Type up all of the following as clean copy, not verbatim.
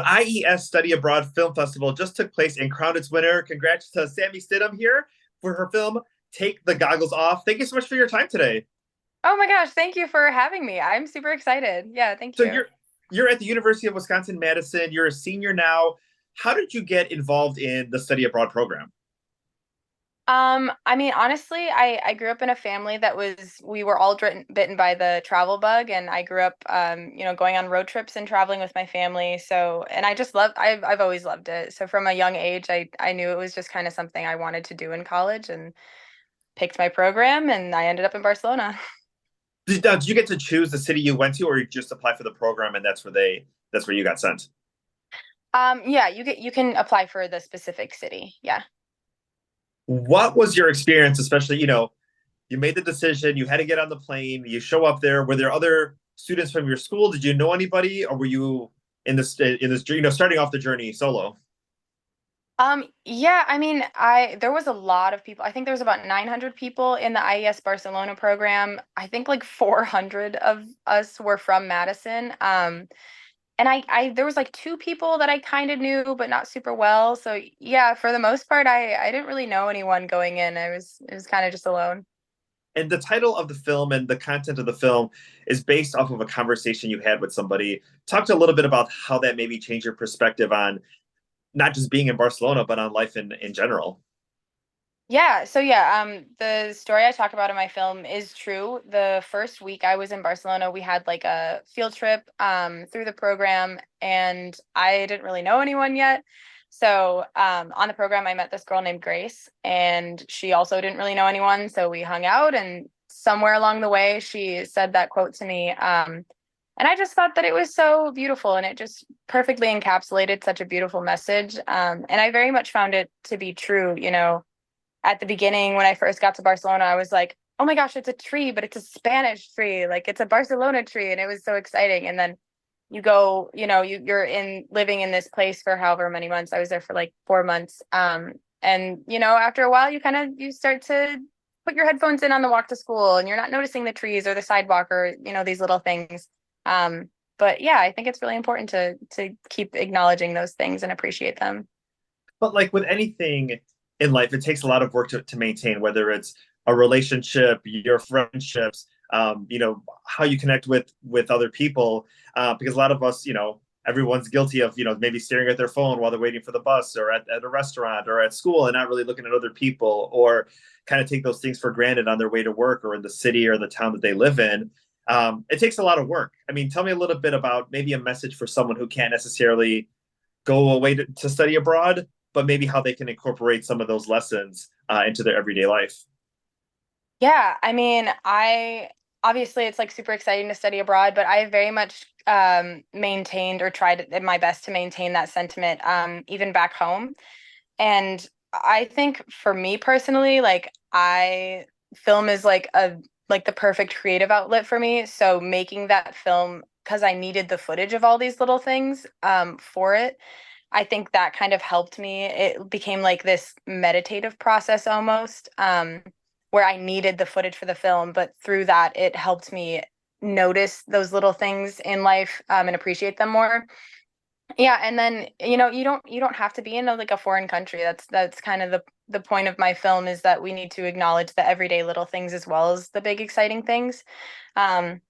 The IES Study Abroad Film Festival just took place and crowned its winner. Congrats to Sami Stidham here for her film Take the Goggles Off. Thank you so much for your time today. Oh my gosh, thank you for having me. I'm super excited. Yeah, thank So you. you're at the University of Wisconsin-Madison. You're a senior now. How did you get involved in the study abroad program? I mean, honestly, I grew up in a family that we were all bitten by the travel bug, and I grew up, going on road trips and traveling with my family. So, and I've always loved it. So from a young age, I knew it was just kind of something I wanted to do in college, and picked my program, and I ended up in Barcelona. Did you get to choose the city you went to, or you just apply for the program and that's where you got sent? Yeah, you can apply for the specific city. Yeah. What was your experience, especially, you made the decision, you had to get on the plane, you show up there. Were there other students from your school? Did you know anybody, or were you in this starting off the journey solo? Yeah, I mean, I there was a lot of people. I think there was about 900 people in the IES Barcelona program. I think like 400 of us were from Madison. And I there was like two people that I kind of knew, but not super well. So yeah, for the most part, I didn't really know anyone going in. It was kind of just alone. And the title of the film and the content of the film is based off of a conversation you had with somebody. Talk a little bit about how that maybe changed your perspective on not just being in Barcelona, but on life in general. Yeah, so the story I talk about in my film is true. The first week I was in Barcelona, we had like a field trip through the program, and I didn't really know anyone yet. So on the program I met this girl named Grace, and she also didn't really know anyone, so we hung out, and somewhere along the way she said that quote to me. And I just thought that it was so beautiful, and it just perfectly encapsulated such a beautiful message. And I very much found it to be true, at the beginning when I first got to Barcelona, I was like, oh my gosh, it's a tree, but it's a Spanish tree. Like it's a Barcelona tree. And it was so exciting. And then you go, you're in living in this place for however many months. I was there for like 4 months. And after a while you start to put your headphones in on the walk to school, and you're not noticing the trees or the sidewalk or, these little things. But yeah, I think it's really important to keep acknowledging those things and appreciate them. But like with anything in life, it takes a lot of work to maintain, whether it's a relationship, your friendships, how you connect with other people. Because a lot of us, everyone's guilty of, maybe staring at their phone while they're waiting for the bus or at a restaurant or at school and not really looking at other people, or kind of take those things for granted on their way to work or in the city or the town that they live in. It takes a lot of work. I mean, tell me a little bit about maybe a message for someone who can't necessarily go away to study abroad, but maybe how they can incorporate some of those lessons into their everyday life. Yeah, I mean, I obviously it's like super exciting to study abroad, but I very much maintained or tried my best to maintain that sentiment even back home. And I think for me personally, like I film is like the perfect creative outlet for me. So making that film because I needed the footage of all these little things for it. I think that kind of helped me. It became like this meditative process almost, where I needed the footage for the film, but through that, it helped me notice those little things in life, and appreciate them more. Yeah, and then you don't have to be in like a foreign country. That's kind of the point of my film, is that we need to acknowledge the everyday little things as well as the big exciting things. Um,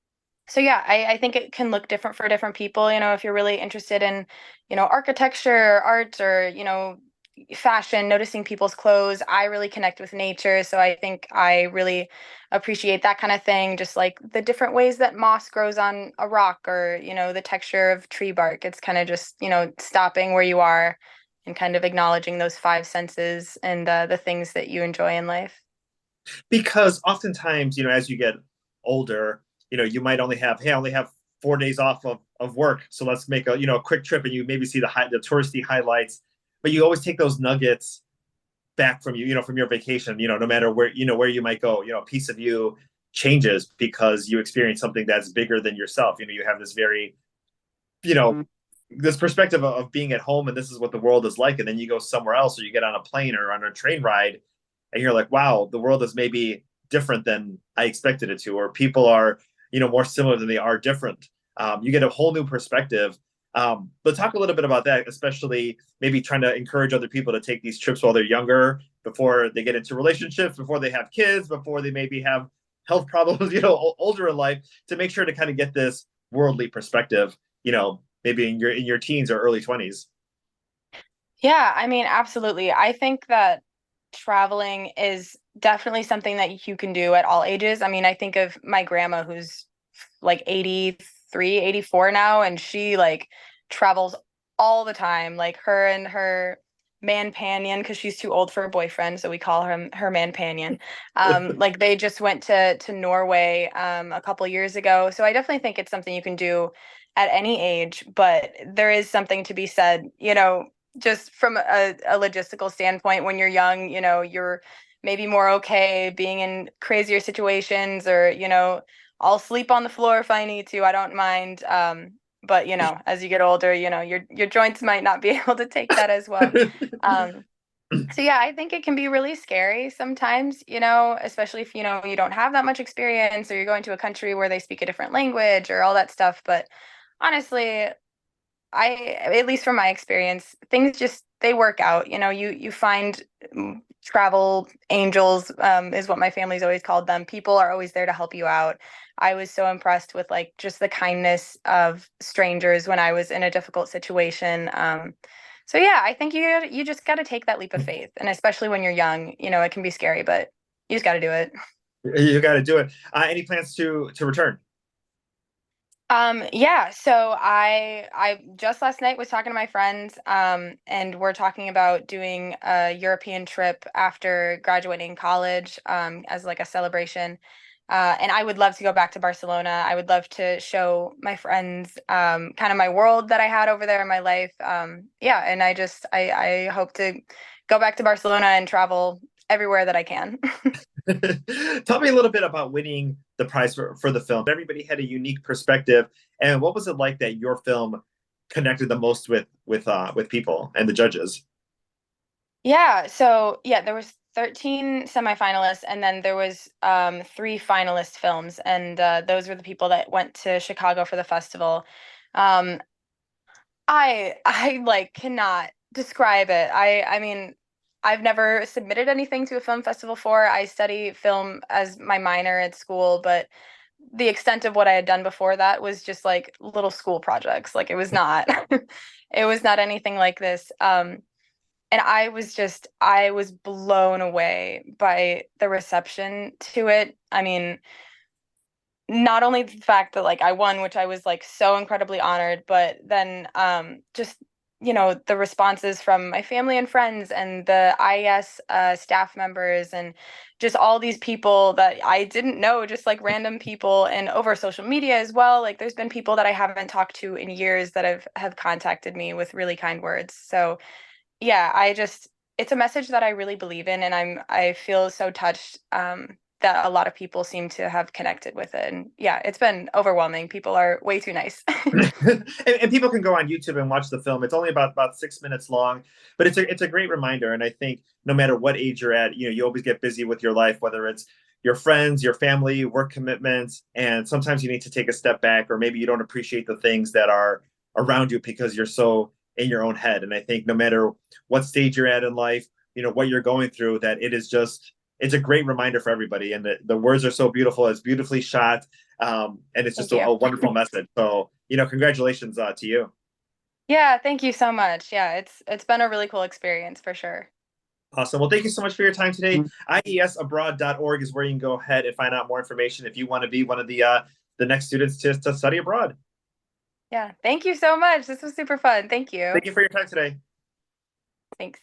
so yeah, I think it can look different for different people. If you're really interested in, architecture, art, or, fashion, noticing people's clothes, I really connect with nature. So I think I really appreciate that kind of thing. Just like the different ways that moss grows on a rock, or, the texture of tree bark. It's kind of just, stopping where you are and kind of acknowledging those five senses and the things that you enjoy in life. Because oftentimes, as you get older, you might only have, hey, I only have 4 days off of work. So let's make a quick trip, and you maybe see the touristy highlights, but you always take those nuggets back from from your vacation, no matter where you might go, a piece of you changes because you experience something that's bigger than yourself. You have this very, you know, this perspective of being at home and this is what the world is like. And then you go somewhere else, or you get on a plane or on a train ride, and you're like, wow, the world is maybe different than I expected it to, or people are, more similar than they are different. You get a whole new perspective. But talk a little bit about that, especially maybe trying to encourage other people to take these trips while they're younger, before they get into relationships, before they have kids, before they maybe have health problems, older in life, to make sure to kind of get this worldly perspective, maybe in your teens or early 20s. Yeah, I mean, absolutely. I think that traveling is definitely something that you can do at all ages. I mean, I think of my grandma who's like 83, 84 now, and she like travels all the time. Like her and her man panion, because she's too old for a boyfriend, so we call him her man panion. Like they just went to Norway a couple years ago. So I definitely think it's something you can do at any age, but there is something to be said, just from a logistical standpoint. When you're young, you're maybe more okay being in crazier situations, or I'll sleep on the floor if I need to. I don't mind. But as you get older, your joints might not be able to take that as well. Um, so yeah, I think it can be really scary sometimes, especially if you don't have that much experience, or you're going to a country where they speak a different language or all that stuff. But honestly, at least from my experience, things just they work out. You find travel angels, is what my family's always called them. People are always there to help you out. I was so impressed with like just the kindness of strangers when I was in a difficult situation. So yeah, I think you just got to take that leap of faith, and especially when you're young, it can be scary, but you just got to do it. You got to do it. Any plans to return? Yeah, so I just last night was talking to my friends, and we're talking about doing a European trip after graduating college, as like a celebration. And I would love to go back to Barcelona. I would love to show my friends, kind of my world that I had over there in my life. Yeah, and I hope to go back to Barcelona and travel everywhere that I can. Tell me a little bit about winning the prize for the film. Everybody had a unique perspective, and what was it like that your film connected the most with people and the judges? Yeah, so yeah, there was 13 semifinalists, and then there was three finalist films, and those were the people that went to Chicago for the festival. Um, I like cannot describe it. I mean, I've never submitted anything to a film festival before. I study film as my minor at school, but the extent of what I had done before that was just like little school projects. Like it was not it was not anything like this. And I was blown away by the reception to it. I mean, not only the fact that like I won, which I was like so incredibly honored, but then just the responses from my family and friends and the IES staff members, and just all these people that I didn't know, just like random people, and over social media as well. Like there's been people that I haven't talked to in years that have contacted me with really kind words. So yeah, it's a message that I really believe in, and I feel so touched, that a lot of people seem to have connected with it. And yeah, it's been overwhelming. People are way too nice. And people can go on YouTube and watch the film. It's only about 6 minutes long, but it's a great reminder. And I think no matter what age you're at, you always get busy with your life, whether it's your friends, your family, work commitments, and sometimes you need to take a step back, or maybe you don't appreciate the things that are around you because you're so in your own head. And I think no matter what stage you're at in life, what you're going through, that it's a great reminder for everybody. And the words are so beautiful. It's beautifully shot. And it's just Thank you. a wonderful message. So, congratulations to you. Yeah, thank you so much. Yeah, it's been a really cool experience for sure. Awesome. Well, thank you so much for your time today. IESabroad.org is where you can go ahead and find out more information if you want to be one of the next students to study abroad. Yeah, thank you so much. This was super fun. Thank you. Thank you for your time today. Thanks.